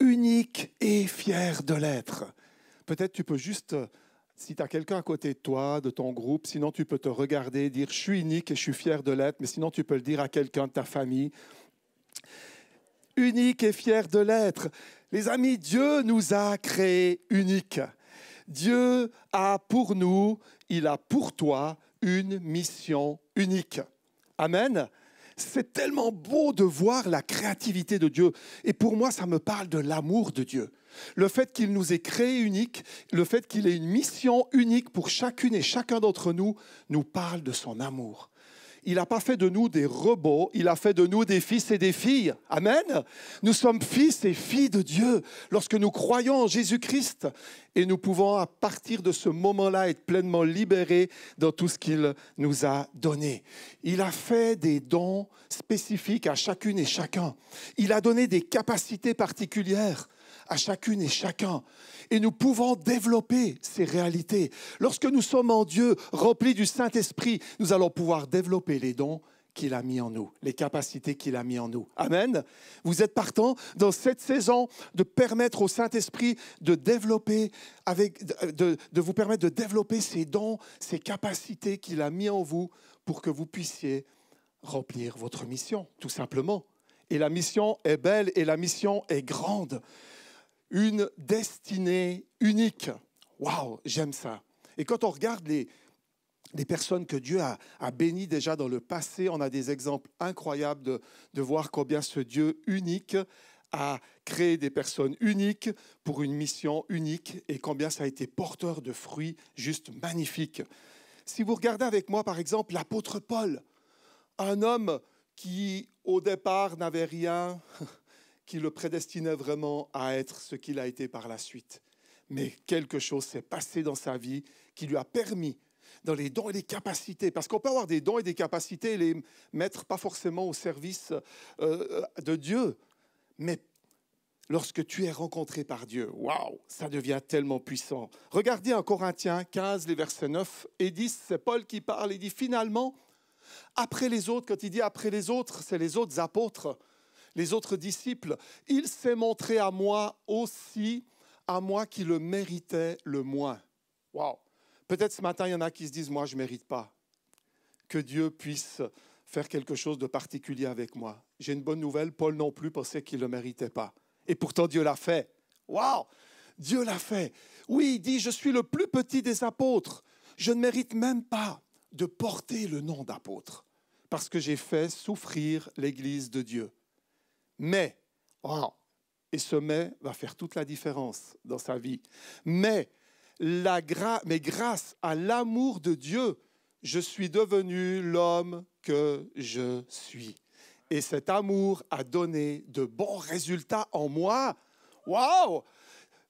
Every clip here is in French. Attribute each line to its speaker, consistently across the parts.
Speaker 1: unique et fier de l'être. Peut-être tu peux juste, si tu as quelqu'un à côté de toi, de ton groupe, sinon tu peux te regarder, dire « je suis unique et je suis fier de l'être », mais sinon tu peux le dire à quelqu'un de ta famille. Unique et fier de l'être. Les amis, Dieu nous a créés uniques. Dieu a pour nous, il a pour toi une mission unique. Amen. C'est tellement beau de voir la créativité de Dieu. Et pour moi, ça me parle de l'amour de Dieu. Le fait qu'il nous ait créés uniques, le fait qu'il ait une mission unique pour chacune et chacun d'entre nous, nous parle de son amour. Il n'a pas fait de nous des robots, il a fait de nous des fils et des filles. Amen. Nous sommes fils et filles de Dieu lorsque nous croyons en Jésus-Christ et nous pouvons à partir de ce moment-là être pleinement libérés dans tout ce qu'il nous a donné. Il a fait des dons spécifiques à chacune et chacun. Il a donné des capacités particulières à chacune et chacun. Et nous pouvons développer ces réalités. Lorsque nous sommes en Dieu, remplis du Saint-Esprit, nous allons pouvoir développer les dons qu'il a mis en nous, les capacités qu'il a mis en nous. Amen. Vous êtes partant dans cette saison de permettre au Saint-Esprit de développer, de vous permettre de développer ces dons, ces capacités qu'il a mis en vous pour que vous puissiez remplir votre mission, tout simplement. Et la mission est belle et la mission est grande. Une destinée unique. Waouh, j'aime ça. Et quand on regarde les personnes que Dieu a bénies déjà dans le passé, on a des exemples incroyables de voir combien ce Dieu unique a créé des personnes uniques pour une mission unique et combien ça a été porteur de fruits juste magnifiques. Si vous regardez avec moi, par exemple, l'apôtre Paul, un homme qui, au départ, n'avait rien qui le prédestinait vraiment à être ce qu'il a été par la suite. Mais quelque chose s'est passé dans sa vie qui lui a permis, dans les dons et les capacités, parce qu'on peut avoir des dons et des capacités et les mettre pas forcément au service de Dieu, mais lorsque tu es rencontré par Dieu, waouh, ça devient tellement puissant. Regardez en Corinthiens 15, les versets 9 et 10, c'est Paul qui parle, il dit finalement, après les autres, quand il dit après les autres, c'est les autres apôtres, les autres disciples, il s'est montré à moi aussi, à moi qui le méritais le moins. Wow. Peut-être ce matin, il y en a qui se disent, moi, je ne mérite pas que Dieu puisse faire quelque chose de particulier avec moi. J'ai une bonne nouvelle, Paul non plus pensait qu'il ne le méritait pas. Et pourtant, Dieu l'a fait. Wow. Dieu l'a fait. Oui, il dit, je suis le plus petit des apôtres. Je ne mérite même pas de porter le nom d'apôtre parce que j'ai fait souffrir l'Église de Dieu. Mais, wow, et ce mais va faire toute la différence dans sa vie. Mais grâce à l'amour de Dieu, je suis devenu l'homme que je suis. Et cet amour a donné de bons résultats en moi. Wow!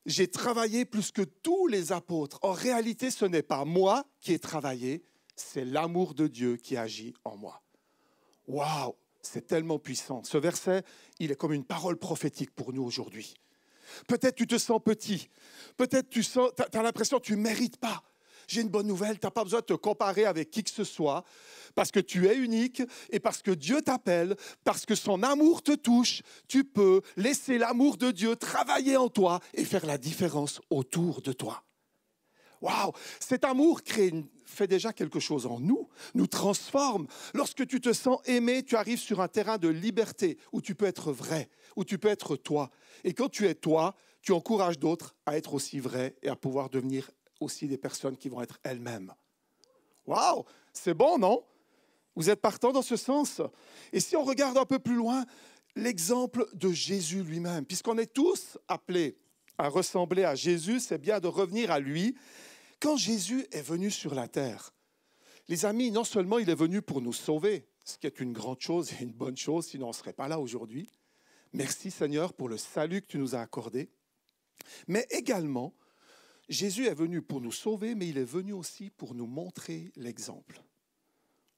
Speaker 1: J'ai travaillé plus que tous les apôtres. En réalité, ce n'est pas moi qui ai travaillé, c'est l'amour de Dieu qui agit en moi. Wow! C'est tellement puissant. Ce verset, il est comme une parole prophétique pour nous aujourd'hui. Peut-être tu te sens petit. Peut-être tu as l'impression que tu ne mérites pas. J'ai une bonne nouvelle, tu n'as pas besoin de te comparer avec qui que ce soit parce que tu es unique et parce que Dieu t'appelle, parce que son amour te touche. Tu peux laisser l'amour de Dieu travailler en toi et faire la différence autour de toi. Waouh! Cet amour fait déjà quelque chose en nous, nous transforme. Lorsque tu te sens aimé, tu arrives sur un terrain de liberté où tu peux être vrai, où tu peux être toi. Et quand tu es toi, tu encourages d'autres à être aussi vrais et à pouvoir devenir aussi des personnes qui vont être elles-mêmes. Waouh! C'est bon, non? Vous êtes partant dans ce sens? Et si on regarde un peu plus loin, l'exemple de Jésus lui-même, puisqu'on est tous appelés à ressembler à Jésus, c'est bien de revenir à lui. Quand Jésus est venu sur la terre, les amis, non seulement il est venu pour nous sauver, ce qui est une grande chose et une bonne chose, sinon on ne serait pas là aujourd'hui. Merci Seigneur pour le salut que tu nous as accordé. Mais également, Jésus est venu pour nous sauver, mais il est venu aussi pour nous montrer l'exemple.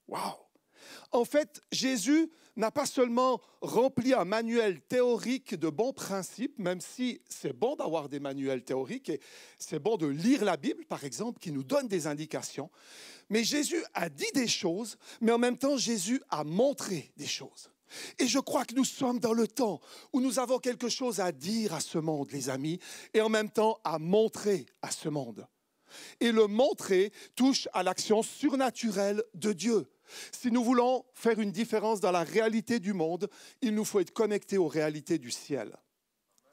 Speaker 1: Waouh! En fait, Jésus n'a pas seulement rempli un manuel théorique de bons principes, même si c'est bon d'avoir des manuels théoriques et c'est bon de lire la Bible, par exemple, qui nous donne des indications. Mais Jésus a dit des choses, mais en même temps, Jésus a montré des choses. Et je crois que nous sommes dans le temps où nous avons quelque chose à dire à ce monde, les amis, et en même temps à montrer à ce monde. Et le montrer touche à l'action surnaturelle de Dieu. Si nous voulons faire une différence dans la réalité du monde, il nous faut être connectés aux réalités du ciel.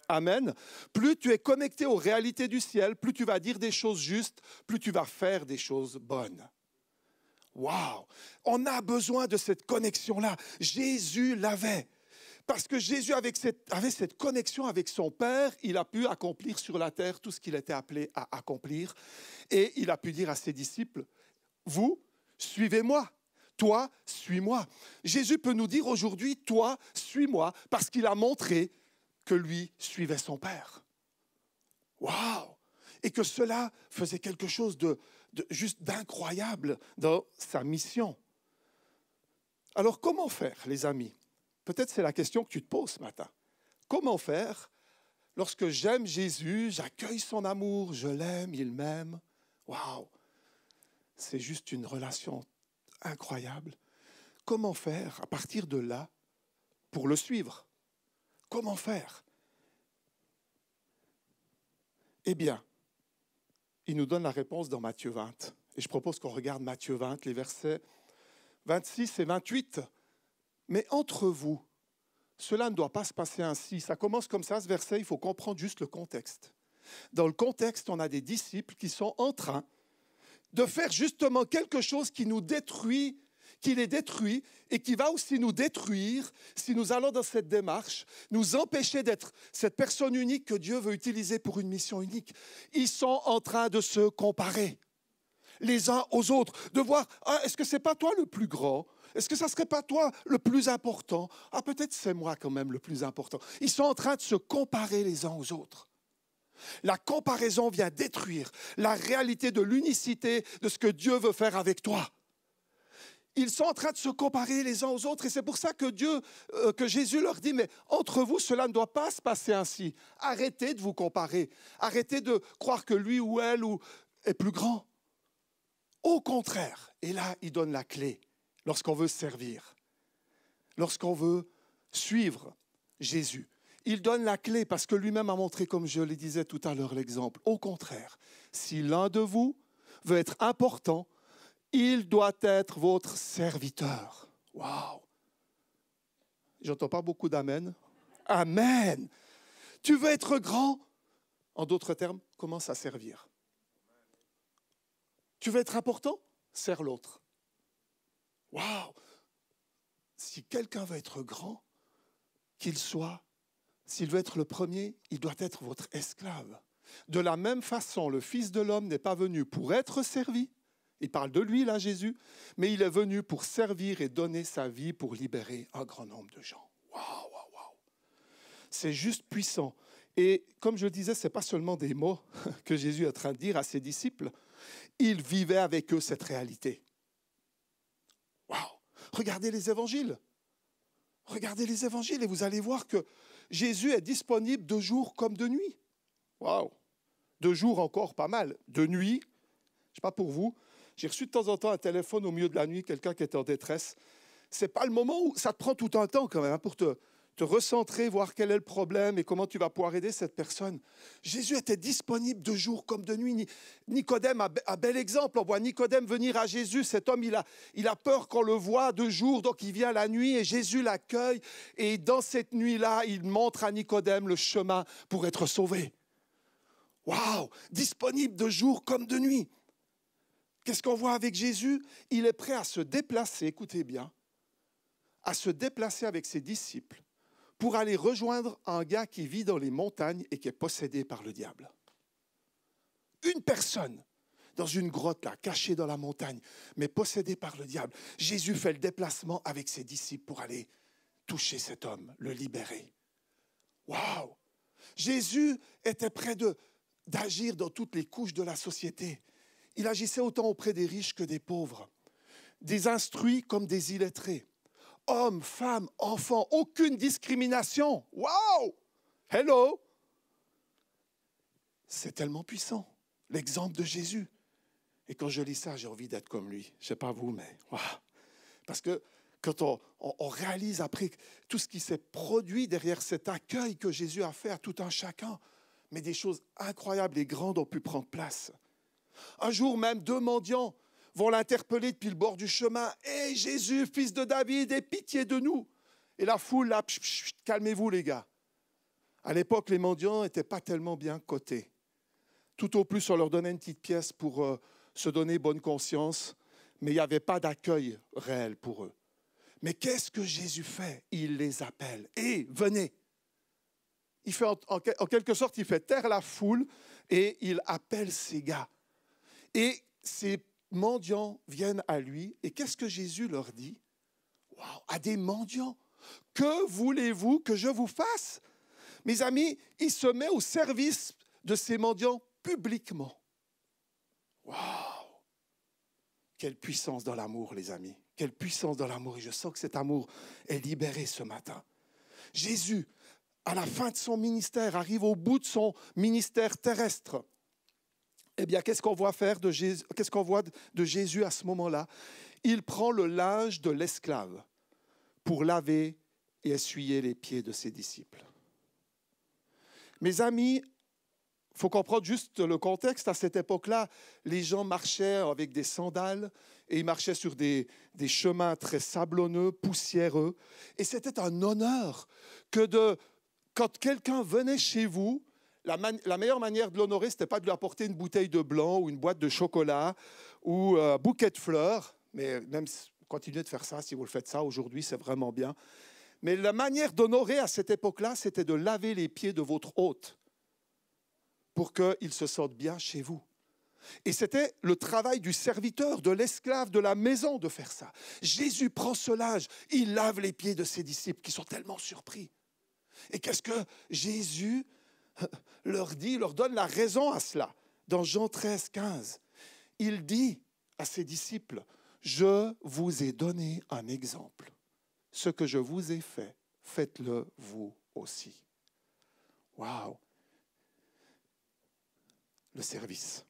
Speaker 1: Amen. Plus tu es connecté aux réalités du ciel, plus tu vas dire des choses justes, plus tu vas faire des choses bonnes. Waouh! On a besoin de cette connexion-là. Jésus l'avait. Parce que Jésus, avait cette connexion avec son Père, il a pu accomplir sur la terre tout ce qu'il était appelé à accomplir. Et il a pu dire à ses disciples, vous, suivez-moi. Toi, suis-moi. Jésus peut nous dire aujourd'hui, toi, suis-moi, parce qu'il a montré que lui suivait son Père. Waouh! Et que cela faisait quelque chose juste d'incroyable dans sa mission. Alors, comment faire, les amis? Peut-être c'est la question que tu te poses ce matin. Comment faire lorsque j'aime Jésus, j'accueille son amour, je l'aime, il m'aime? Waouh! C'est juste une relation incroyable. Comment faire à partir de là pour le suivre? Comment faire? Eh bien, il nous donne la réponse dans Matthieu 20. Et je propose qu'on regarde Matthieu 20, les versets 26 et 28. Mais entre vous, cela ne doit pas se passer ainsi. Ça commence comme ça, ce verset, il faut comprendre juste le contexte. Dans le contexte, on a des disciples qui sont en train de faire justement quelque chose qui nous détruit, qui les détruit et qui va aussi nous détruire si nous allons dans cette démarche, nous empêcher d'être cette personne unique que Dieu veut utiliser pour une mission unique. Ils sont en train de se comparer les uns aux autres, de voir, est-ce que ce n'est pas toi le plus grand? Est-ce que ça ne serait pas toi le plus important? Peut-être c'est moi quand même le plus important. Ils sont en train de se comparer les uns aux autres. La comparaison vient détruire la réalité de l'unicité de ce que Dieu veut faire avec toi. Ils sont en train de se comparer les uns aux autres et c'est pour ça que que Jésus leur dit, mais entre vous, cela ne doit pas se passer ainsi. Arrêtez de vous comparer. Arrêtez de croire que lui ou elle est plus grand. Au contraire, et là, il donne la clé lorsqu'on veut servir, lorsqu'on veut suivre Jésus. Il donne la clé parce que lui-même a montré, comme je le disais tout à l'heure, l'exemple. Au contraire, si l'un de vous veut être important, il doit être votre serviteur. Waouh! J'entends pas beaucoup d'amen. Amen! Tu veux être grand? En d'autres termes, commence à servir. Tu veux être important? Sers l'autre. Waouh! Si quelqu'un veut être grand, s'il veut être le premier, il doit être votre esclave. De la même façon, le Fils de l'homme n'est pas venu pour être servi. Il parle de lui, là, Jésus. Mais il est venu pour servir et donner sa vie pour libérer un grand nombre de gens. Waouh, waouh, waouh. C'est juste puissant. Et comme je le disais, ce n'est pas seulement des mots que Jésus est en train de dire à ses disciples. Il vivait avec eux cette réalité. Waouh! Regardez les évangiles. Regardez les évangiles et vous allez voir que Jésus est disponible de jour comme de nuit. Waouh! De jour encore pas mal. De nuit, je ne sais pas pour vous, j'ai reçu de temps en temps un téléphone au milieu de la nuit, quelqu'un qui est en détresse. Ce n'est pas le moment où ça te prend tout un temps quand même pour te recentrer, voir quel est le problème et comment tu vas pouvoir aider cette personne. Jésus était disponible de jour comme de nuit. Nicodème a bel exemple. On voit Nicodème venir à Jésus. Cet homme, il a peur qu'on le voit de jour, donc il vient la nuit et Jésus l'accueille. Et dans cette nuit-là, il montre à Nicodème le chemin pour être sauvé. Waouh! Disponible de jour comme de nuit. Qu'est-ce qu'on voit avec Jésus? Il est prêt à se déplacer, écoutez bien, à se déplacer avec ses disciples pour aller rejoindre un gars qui vit dans les montagnes et qui est possédé par le diable. Une personne dans une grotte là, cachée dans la montagne, mais possédée par le diable. Jésus fait le déplacement avec ses disciples pour aller toucher cet homme, le libérer. Waouh! Jésus était prêt d'agir dans toutes les couches de la société. Il agissait autant auprès des riches que des pauvres, des instruits comme des illettrés. Hommes, femmes, enfants, aucune discrimination. Wow! Hello! C'est tellement puissant, l'exemple de Jésus. Et quand je lis ça, j'ai envie d'être comme lui. Je ne sais pas vous, mais wow! Parce que quand on réalise après tout ce qui s'est produit derrière cet accueil que Jésus a fait à tout un chacun, mais des choses incroyables et grandes ont pu prendre place. Un jour même, 2 mendiants vont l'interpeller depuis le bord du chemin. « Hé Jésus, fils de David, aie pitié de nous !» Et la foule, là, calmez-vous les gars. À l'époque, les mendiants n'étaient pas tellement bien cotés. Tout au plus, on leur donnait une petite pièce pour se donner bonne conscience, mais il n'y avait pas d'accueil réel pour eux. Mais qu'est-ce que Jésus fait? Il les appelle. « Hé, venez !» Il fait en quelque sorte, il fait taire la foule et il appelle ces gars. Et ces mendiants viennent à lui. Et qu'est-ce que Jésus leur dit? Waouh, à des mendiants, que voulez-vous que je vous fasse? Mes amis, il se met au service de ces mendiants publiquement. Waouh! Quelle puissance dans l'amour, les amis. Quelle puissance dans l'amour. Et je sens que cet amour est libéré ce matin. Jésus, à la fin de son ministère, arrive au bout de son ministère terrestre. Eh bien, qu'est-ce qu'on voit faire de Jésus, qu'est-ce qu'on voit de Jésus à ce moment-là? Il prend le linge de l'esclave pour laver et essuyer les pieds de ses disciples. Mes amis, il faut comprendre juste le contexte. À cette époque-là, les gens marchaient avec des sandales et ils marchaient sur des chemins très sablonneux, poussiéreux. Et c'était un honneur que quand quelqu'un venait chez vous, la meilleure manière de l'honorer, ce n'était pas de lui apporter une bouteille de blanc ou une boîte de chocolat ou un bouquet de fleurs. Mais même continuez de faire ça, si vous le faites ça aujourd'hui, c'est vraiment bien. Mais la manière d'honorer à cette époque-là, c'était de laver les pieds de votre hôte pour qu'il se sente bien chez vous. Et c'était le travail du serviteur, de l'esclave de la maison de faire ça. Jésus prend ce linge, il lave les pieds de ses disciples qui sont tellement surpris. Et qu'est-ce que Jésus leur dit, leur donne la raison à cela? Dans Jean 13, 15, il dit à ses disciples, « Je vous ai donné un exemple. Ce que je vous ai fait, faites-le vous aussi. » Waouh! Le service.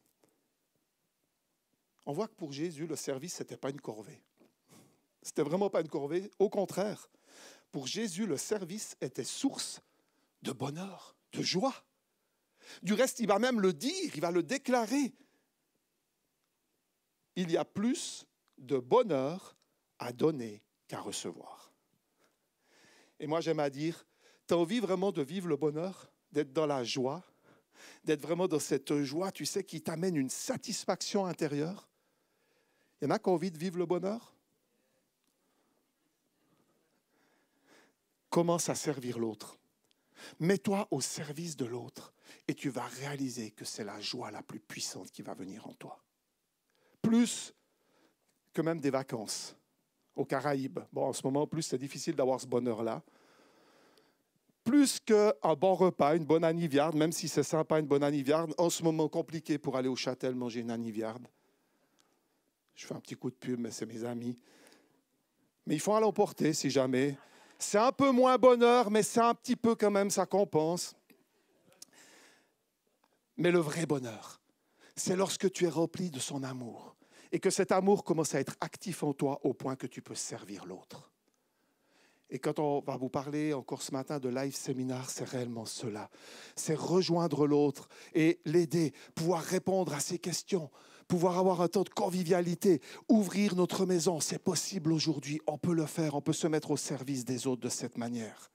Speaker 1: On voit que pour Jésus, le service, ce n'était pas une corvée. C'était vraiment pas une corvée. Au contraire, pour Jésus, le service était source de bonheur, de joie. Du reste, il va même le dire, il va le déclarer. Il y a plus de bonheur à donner qu'à recevoir. Et moi, j'aime à dire, tu as envie vraiment de vivre le bonheur, d'être dans la joie, d'être vraiment dans cette joie, tu sais, qui t'amène une satisfaction intérieure. Il y en a qui ont envie de vivre le bonheur? Commence à servir l'autre. Mets-toi au service de l'autre et tu vas réaliser que c'est la joie la plus puissante qui va venir en toi. Plus que même des vacances aux Caraïbes. Bon, en ce moment, en plus, c'est difficile d'avoir ce bonheur-là. Plus qu'un bon repas, une bonne aniviarde, même si c'est sympa, une bonne aniviarde, en ce moment compliqué pour aller au Châtel manger une aniviarde. Je fais un petit coup de pub, mais c'est mes amis. Mais il faut à l'emporter si jamais. C'est un peu moins bonheur, mais c'est un petit peu quand même, ça compense. Mais le vrai bonheur, c'est lorsque tu es rempli de son amour et que cet amour commence à être actif en toi au point que tu peux servir l'autre. Et quand on va vous parler encore ce matin de Life Seminar, c'est réellement cela. C'est rejoindre l'autre et l'aider, pouvoir répondre à ses questions, pouvoir avoir un temps de convivialité, ouvrir notre maison. C'est possible aujourd'hui, on peut le faire, on peut se mettre au service des autres de cette manière.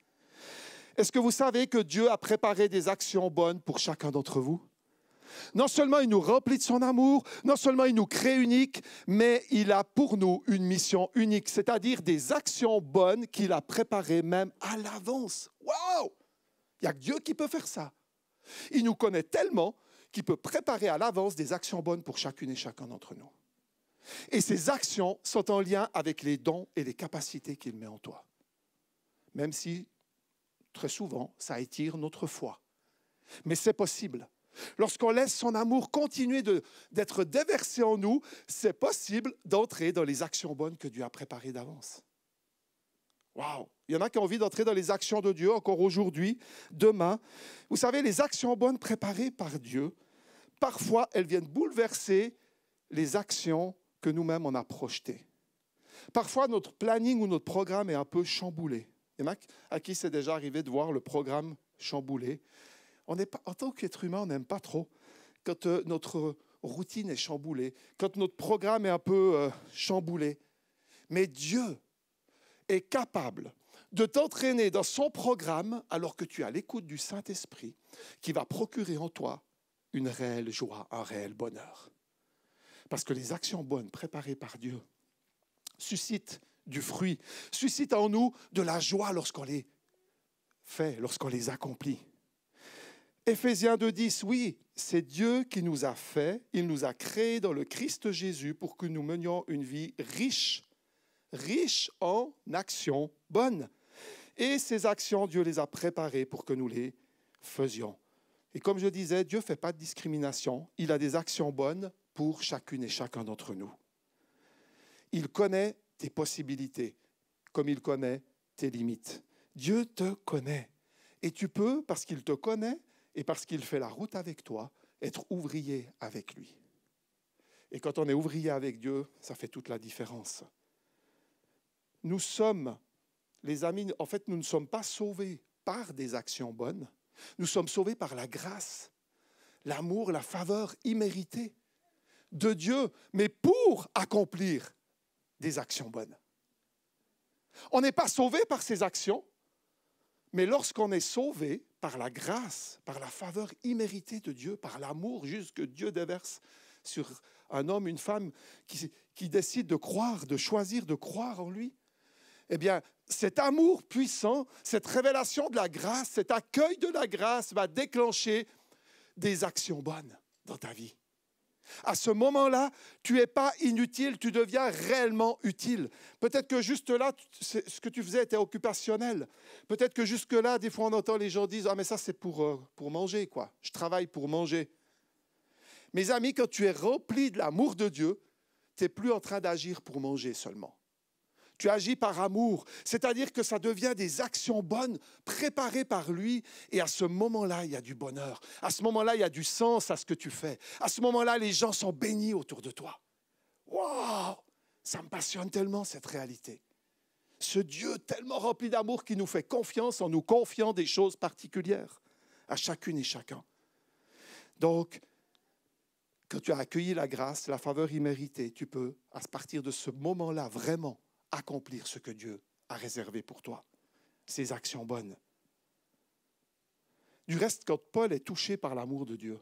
Speaker 1: Est-ce que vous savez que Dieu a préparé des actions bonnes pour chacun d'entre vous? Non seulement il nous remplit de son amour, non seulement il nous crée uniques, mais il a pour nous une mission unique, c'est-à-dire des actions bonnes qu'il a préparées même à l'avance. Waouh! Il n'y a que Dieu qui peut faire ça. Il nous connaît tellement qu'il peut préparer à l'avance des actions bonnes pour chacune et chacun d'entre nous. Et ces actions sont en lien avec les dons et les capacités qu'il met en toi. Même si, très souvent, ça étire notre foi. Mais c'est possible. Lorsqu'on laisse son amour continuer d'être déversé en nous, c'est possible d'entrer dans les actions bonnes que Dieu a préparées d'avance. Waouh! Il y en a qui ont envie d'entrer dans les actions de Dieu encore aujourd'hui, demain. Vous savez, les actions bonnes préparées par Dieu, parfois, elles viennent bouleverser les actions que nous-mêmes on a projetées. Parfois, notre planning ou notre programme est un peu chamboulé. Il y en a à qui c'est déjà arrivé de voir le programme chamboulé. En tant qu'être humain, on n'aime pas trop quand notre routine est chamboulée, quand notre programme est un peu chamboulé. Mais Dieu est capable de t'entraîner dans son programme alors que tu es à l'écoute du Saint-Esprit qui va procurer en toi une réelle joie, un réel bonheur. Parce que les actions bonnes préparées par Dieu suscitent du fruit, suscitent en nous de la joie lorsqu'on les fait, lorsqu'on les accomplit. Éphésiens 2,10, oui, c'est Dieu qui nous a fait, il nous a créés dans le Christ Jésus pour que nous menions une vie riche en actions bonnes. Et ces actions, Dieu les a préparées pour que nous les faisions. Et comme je disais, Dieu ne fait pas de discrimination, il a des actions bonnes pour chacune et chacun d'entre nous. Il connaît tes possibilités, comme il connaît tes limites. Dieu te connaît. Et tu peux, parce qu'il te connaît et parce qu'il fait la route avec toi, être ouvrier avec lui. Et quand on est ouvrier avec Dieu, ça fait toute la différence. Nous sommes, les amis, en fait, nous ne sommes pas sauvés par des actions bonnes. Nous sommes sauvés par la grâce, l'amour, la faveur imméritée de Dieu, mais pour accomplir des actions bonnes. On n'est pas sauvé par ces actions, mais lorsqu'on est sauvé par la grâce, par la faveur imméritée de Dieu, par l'amour juste que Dieu déverse sur un homme, une femme qui décide de croire, de choisir de croire en lui, eh bien, cet amour puissant, cette révélation de la grâce, cet accueil de la grâce va déclencher des actions bonnes dans ta vie. À ce moment-là, tu n'es pas inutile, tu deviens réellement utile. Peut-être que juste là, ce que tu faisais était occupationnel. Peut-être que jusque-là, des fois, on entend les gens dire « Ah, mais ça, c'est pour manger, quoi. Je travaille pour manger. » Mes amis, quand tu es rempli de l'amour de Dieu, tu n'es plus en train d'agir pour manger seulement. Tu agis par amour, c'est-à-dire que ça devient des actions bonnes préparées par lui. Et à ce moment-là, il y a du bonheur. À ce moment-là, il y a du sens à ce que tu fais. À ce moment-là, les gens sont bénis autour de toi. Waouh! Ça me passionne tellement, cette réalité. Ce Dieu tellement rempli d'amour qui nous fait confiance en nous confiant des choses particulières à chacune et chacun. Donc, quand tu as accueilli la grâce, la faveur imméritée, tu peux, à partir de ce moment-là, vraiment accomplir ce que Dieu a réservé pour toi, ses actions bonnes. Du reste, quand Paul est touché par l'amour de Dieu,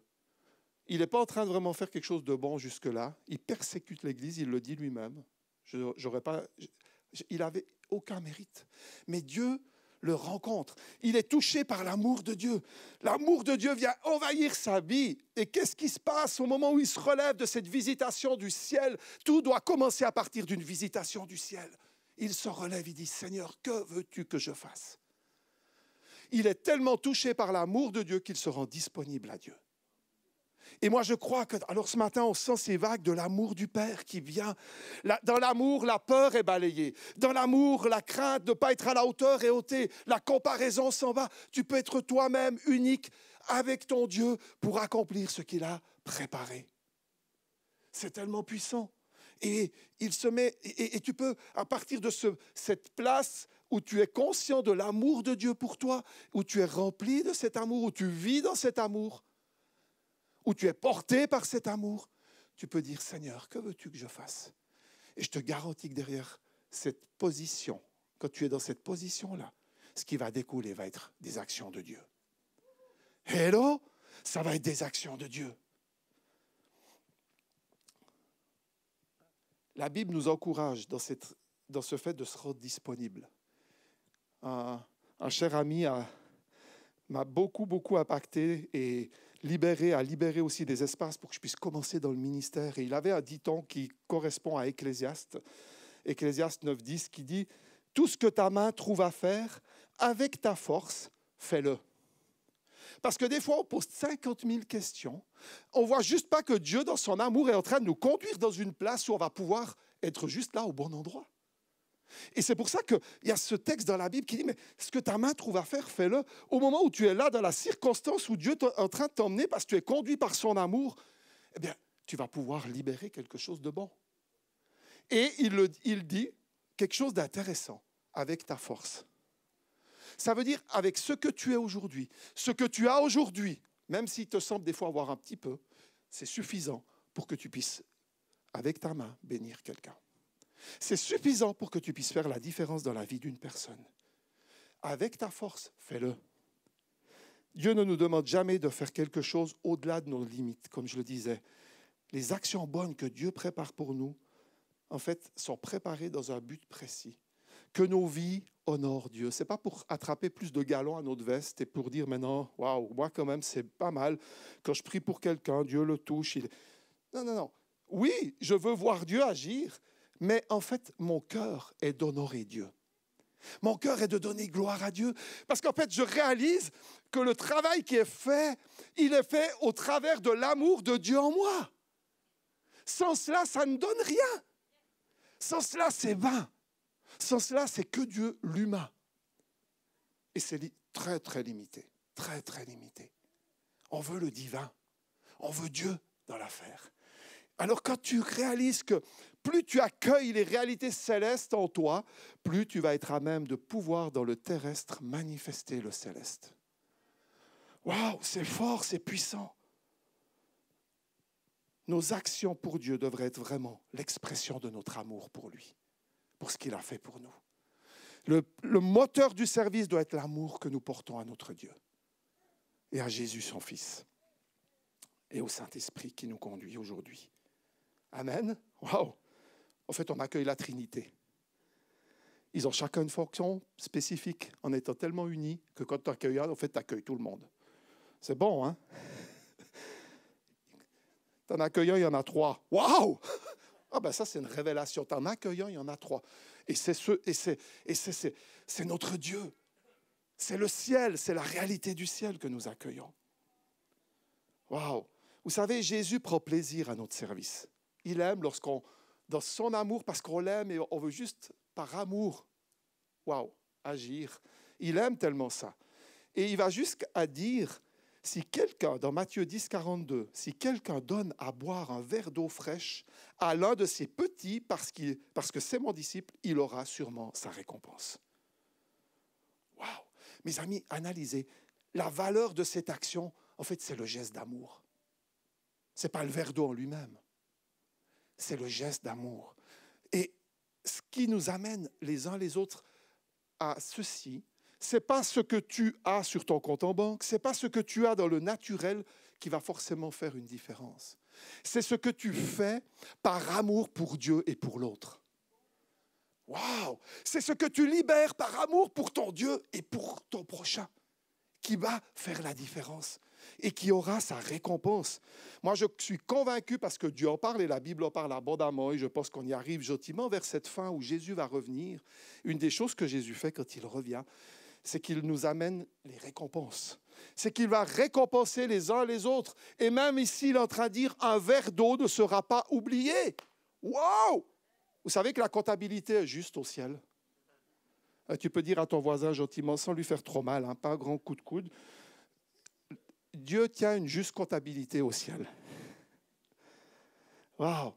Speaker 1: il n'est pas en train de vraiment faire quelque chose de bon jusque-là. Il persécute l'Église, il le dit lui-même. Il n'avait aucun mérite. Mais Dieu le rencontre. Il est touché par l'amour de Dieu. L'amour de Dieu vient envahir sa vie. Et qu'est-ce qui se passe au moment où il se relève de cette visitation du ciel? Tout doit commencer à partir d'une visitation du ciel. Il se relève, il dit, Seigneur, que veux-tu que je fasse? Il est tellement touché par l'amour de Dieu qu'il se rend disponible à Dieu. Et moi, je crois que, alors ce matin, on sent ces vagues de l'amour du Père qui vient. Dans l'amour, la peur est balayée. Dans l'amour, la crainte de ne pas être à la hauteur est ôtée. La comparaison s'en va. Tu peux être toi-même unique avec ton Dieu pour accomplir ce qu'il a préparé. C'est tellement puissant. Et il se met, et tu peux, à partir de cette place où tu es conscient de l'amour de Dieu pour toi, où tu es rempli de cet amour, où tu vis dans cet amour, où tu es porté par cet amour, tu peux dire, Seigneur, que veux-tu que je fasse? Et je te garantis que derrière cette position, quand tu es dans cette position-là, ce qui va découler va être des actions de Dieu. Hello, ça va être des actions de Dieu. La Bible nous encourage dans ce fait de se rendre disponible. Un cher ami m'a beaucoup impacté et a libéré aussi des espaces pour que je puisse commencer dans le ministère. Et il avait un dicton qui correspond à Ecclésiaste 9,10, qui dit « Tout ce que ta main trouve à faire, avec ta force, fais-le. » Parce que des fois, on pose 50 000 questions. On ne voit juste pas que Dieu, dans son amour, est en train de nous conduire dans une place où on va pouvoir être juste là, au bon endroit. Et c'est pour ça qu'il y a ce texte dans la Bible qui dit « Mais ce que ta main trouve à faire, fais-le. » Au moment où tu es là, dans la circonstance où Dieu est en train de t'emmener parce que tu es conduit par son amour, eh bien, tu vas pouvoir libérer quelque chose de bon. Et il dit, quelque chose d'intéressant avec ta force. Ça veut dire avec ce que tu es aujourd'hui, ce que tu as aujourd'hui, même s'il te semble des fois avoir un petit peu, c'est suffisant pour que tu puisses, avec ta main, bénir quelqu'un. C'est suffisant pour que tu puisses faire la différence dans la vie d'une personne. Avec ta force, fais-le. Dieu ne nous demande jamais de faire quelque chose au-delà de nos limites, comme je le disais. Les actions bonnes que Dieu prépare pour nous, en fait, sont préparées dans un but précis. Que nos vies honorent Dieu. Ce n'est pas pour attraper plus de galons à notre veste et pour dire maintenant, waouh, moi quand même, c'est pas mal. Quand je prie pour quelqu'un, Dieu le touche. Non, non, non. Oui, je veux voir Dieu agir, mais en fait, mon cœur est d'honorer Dieu. Mon cœur est de donner gloire à Dieu. Parce qu'en fait, je réalise que le travail qui est fait, il est fait au travers de l'amour de Dieu en moi. Sans cela, ça ne donne rien. Sans cela, c'est vain. Sans cela, c'est que Dieu, l'humain. Et c'est très, très limité. Très, très limité. On veut le divin. On veut Dieu dans l'affaire. Alors quand tu réalises que plus tu accueilles les réalités célestes en toi, plus tu vas être à même de pouvoir dans le terrestre manifester le céleste. Waouh, c'est fort, c'est puissant. Nos actions pour Dieu devraient être vraiment l'expression de notre amour pour lui, pour ce qu'il a fait pour nous. Le moteur du service doit être l'amour que nous portons à notre Dieu et à Jésus, son Fils, et au Saint-Esprit qui nous conduit aujourd'hui. Amen. Waouh. En fait, on accueille la Trinité. Ils ont chacun une fonction spécifique en étant tellement unis que quand tu accueilles un, en fait, tu accueilles tout le monde. C'est bon, hein? Tu en accueilles un, il y en a 3. Waouh! Ah ben ça, c'est une révélation. Tu en accueilles un, il y en a 3. Et c'est notre Dieu. C'est le ciel, c'est la réalité du ciel que nous accueillons. Waouh! Vous savez, Jésus prend plaisir à notre service. Il aime lorsqu'on, dans son amour, parce qu'on l'aime et on veut juste par amour, waouh, agir. Il aime tellement ça. Et il va jusqu'à dire, si quelqu'un, dans Matthieu 10, 42, si quelqu'un donne à boire un verre d'eau fraîche à l'un de ses petits, parce que c'est mon disciple, il aura sûrement sa récompense. Waouh! Mes amis, analysez. La valeur de cette action, en fait, c'est le geste d'amour. Ce n'est pas le verre d'eau en lui-même. C'est le geste d'amour. Et ce qui nous amène les uns les autres à ceci, ce n'est pas ce que tu as sur ton compte en banque, ce n'est pas ce que tu as dans le naturel qui va forcément faire une différence. C'est ce que tu fais par amour pour Dieu et pour l'autre. Waouh! C'est ce que tu libères par amour pour ton Dieu et pour ton prochain qui va faire la différence et qui aura sa récompense. Moi, je suis convaincu parce que Dieu en parle et la Bible en parle abondamment et je pense qu'on y arrive gentiment vers cette fin où Jésus va revenir. Une des choses que Jésus fait quand il revient, c'est qu'il nous amène les récompenses. C'est qu'il va récompenser les uns les autres. Et même ici, il est en train de dire, un verre d'eau ne sera pas oublié. Wow! Vous savez que la comptabilité est juste au ciel. Tu peux dire à ton voisin gentiment, sans lui faire trop mal, hein, pas un grand coup de coude, Dieu tient une juste comptabilité au ciel. Wow!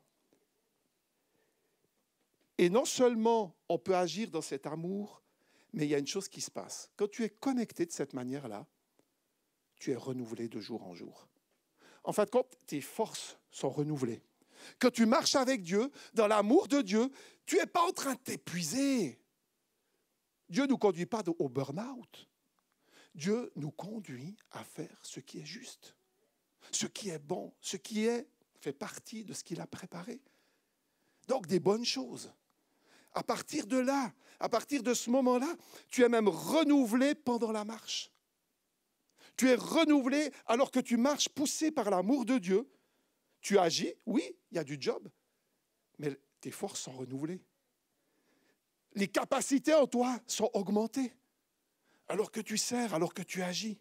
Speaker 1: Et non seulement on peut agir dans cet amour, mais il y a une chose qui se passe. Quand tu es connecté de cette manière-là, tu es renouvelé de jour en jour. En fin de compte, tes forces sont renouvelées. Quand tu marches avec Dieu, dans l'amour de Dieu, tu n'es pas en train de t'épuiser. Dieu ne nous conduit pas au burn-out. Dieu nous conduit à faire ce qui est juste, ce qui est bon, ce qui fait partie de ce qu'il a préparé. Donc des bonnes choses. À partir de là, à partir de ce moment-là, tu es même renouvelé pendant la marche. Tu es renouvelé alors que tu marches poussé par l'amour de Dieu. Tu agis, oui, il y a du job, mais tes forces sont renouvelées. Les capacités en toi sont augmentées alors que tu sers, alors que tu agis.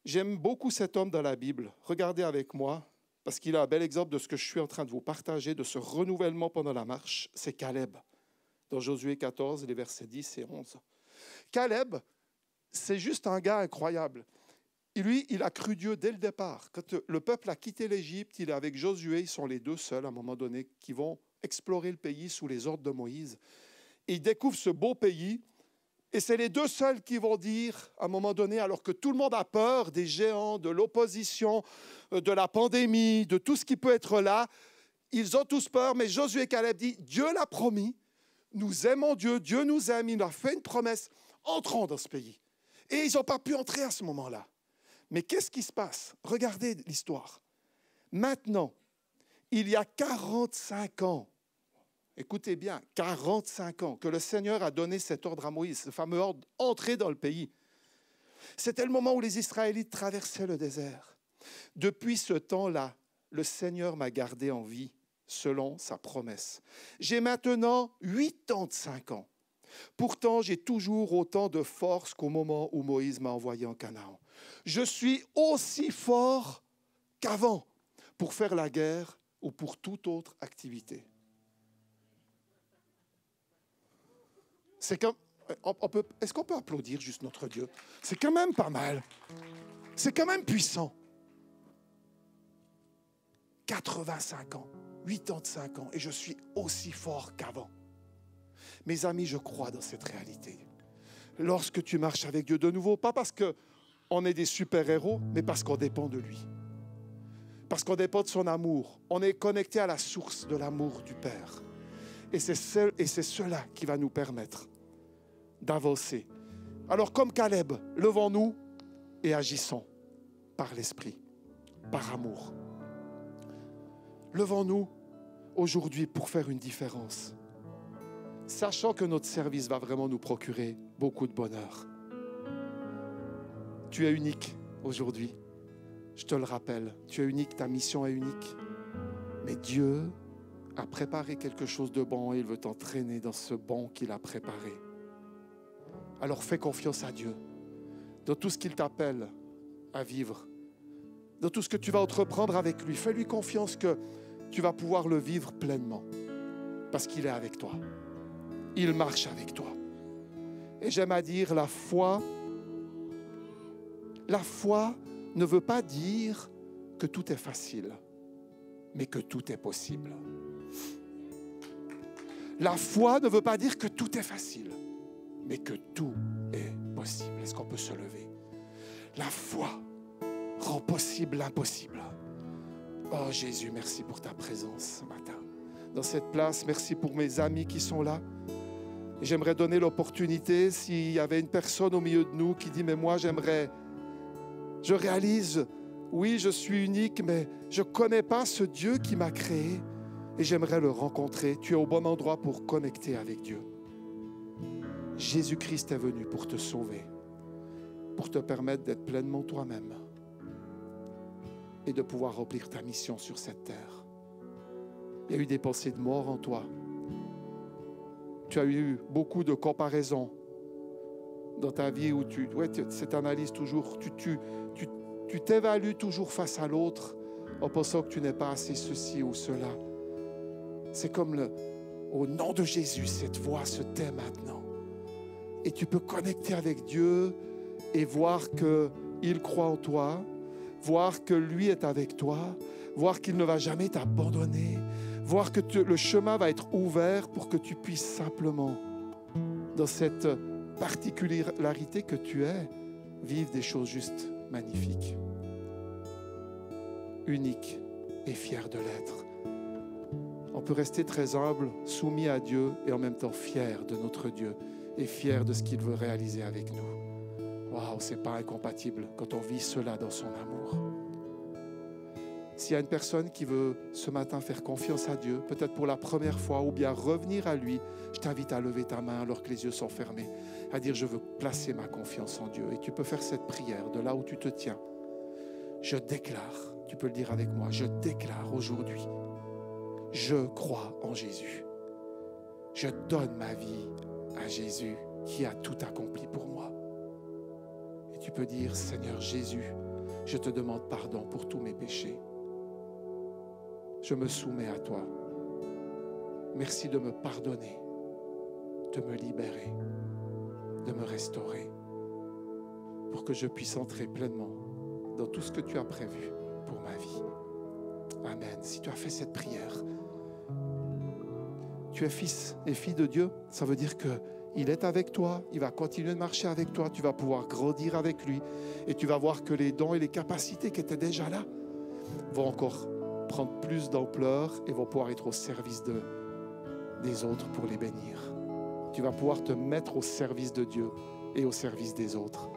Speaker 1: J'aime beaucoup cet homme dans la Bible. Regardez avec moi, parce qu'il a un bel exemple de ce que je suis en train de vous partager, de ce renouvellement pendant la marche. C'est Caleb, dans Josué 14, les versets 10 et 11. Caleb, c'est juste un gars incroyable. Et lui, il a cru Dieu dès le départ. Quand le peuple a quitté l'Égypte, il est avec Josué, ils sont les deux seuls à un moment donné qui vont explorer le pays sous les ordres de Moïse. Et ils découvrent ce beau pays. Et c'est les deux seuls qui vont dire, à un moment donné, alors que tout le monde a peur des géants, de l'opposition, de la pandémie, de tout ce qui peut être là, ils ont tous peur, mais Josué et Caleb disent, Dieu l'a promis, nous aimons Dieu, Dieu nous aime, il nous a fait une promesse, entrons dans ce pays. Et ils n'ont pas pu entrer à ce moment-là. Mais qu'est-ce qui se passe? Regardez l'histoire. Maintenant, il y a 45 ans, écoutez bien, 45 ans que le Seigneur a donné cet ordre à Moïse, ce fameux ordre, entrer dans le pays. C'était le moment où les Israélites traversaient le désert. Depuis ce temps-là, le Seigneur m'a gardé en vie selon sa promesse. J'ai maintenant 85 ans. Pourtant, j'ai toujours autant de force qu'au moment où Moïse m'a envoyé en Canaan. Je suis aussi fort qu'avant pour faire la guerre ou pour toute autre activité. C'est comme, est-ce qu'on peut applaudir juste notre Dieu? C'est quand même pas mal. C'est quand même puissant. 85 ans, 85 ans, et je suis aussi fort qu'avant. Mes amis, je crois dans cette réalité. Lorsque tu marches avec Dieu de nouveau, pas parce qu'on est des super-héros, mais parce qu'on dépend de lui. Parce qu'on dépend de son amour. On est connecté à la source de l'amour du Père. Et c'est cela qui va nous permettre d'avancer. Alors comme Caleb, levons-nous et agissons par l'Esprit, par amour. Levons-nous aujourd'hui pour faire une différence, sachant que notre service va vraiment nous procurer beaucoup de bonheur. Tu es unique aujourd'hui, je te le rappelle. Tu es unique, ta mission est unique. Mais Dieu a préparé quelque chose de bon et il veut t'entraîner dans ce bon qu'il a préparé. Alors fais confiance à Dieu dans tout ce qu'il t'appelle à vivre, dans tout ce que tu vas entreprendre avec lui. Fais-lui confiance que tu vas pouvoir le vivre pleinement parce qu'il est avec toi. Il marche avec toi. Et j'aime à dire, la foi ne veut pas dire que tout est facile, mais que tout est possible. La foi ne veut pas dire que tout est facile, mais que tout est possible. Est-ce qu'on peut se lever? La foi rend possible l'impossible. Oh Jésus, merci pour ta présence ce matin. Dans cette place, merci pour mes amis qui sont là. Et j'aimerais donner l'opportunité, s'il y avait une personne au milieu de nous qui dit, mais moi je réalise, oui, je suis unique, mais je ne connais pas ce Dieu qui m'a créé et j'aimerais le rencontrer. Tu es au bon endroit pour connecter avec Dieu. Jésus-Christ est venu pour te sauver, pour te permettre d'être pleinement toi-même et de pouvoir remplir ta mission sur cette terre. Il y a eu des pensées de mort en toi. Tu as eu beaucoup de comparaisons dans ta vie où tu analyses toujours, tu t'évalues toujours face à l'autre en pensant que tu n'es pas assez ceci ou cela. C'est comme au nom de Jésus, cette voix se tait maintenant. Et tu peux connecter avec Dieu et voir qu'il croit en toi, voir que lui est avec toi, voir qu'il ne va jamais t'abandonner, voir que le chemin va être ouvert pour que tu puisses simplement, dans cette particularité que tu es, vivre des choses juste magnifiques, uniques et fiers de l'être. On peut rester très humble, soumis à Dieu et en même temps fier de notre Dieu et fier de ce qu'il veut réaliser avec nous. Waouh, c'est pas incompatible quand on vit cela dans son amour. S'il y a une personne qui veut ce matin faire confiance à Dieu, peut-être pour la première fois, ou bien revenir à lui, je t'invite à lever ta main alors que les yeux sont fermés, à dire je veux placer ma confiance en Dieu. Et tu peux faire cette prière de là où tu te tiens. Je déclare, tu peux le dire avec moi, je déclare aujourd'hui, je crois en Jésus. Je donne ma vie à Jésus qui a tout accompli pour moi. Et tu peux dire, Seigneur Jésus, je te demande pardon pour tous mes péchés. Je me soumets à toi. Merci de me pardonner, de me libérer, de me restaurer, pour que je puisse entrer pleinement dans tout ce que tu as prévu pour ma vie. Amen. Si tu as fait cette prière, tu es fils et fille de Dieu, ça veut dire qu'il est avec toi, il va continuer de marcher avec toi, tu vas pouvoir grandir avec lui et tu vas voir que les dons et les capacités qui étaient déjà là vont encore prendre plus d'ampleur et vont pouvoir être au service des autres pour les bénir. Tu vas pouvoir te mettre au service de Dieu et au service des autres.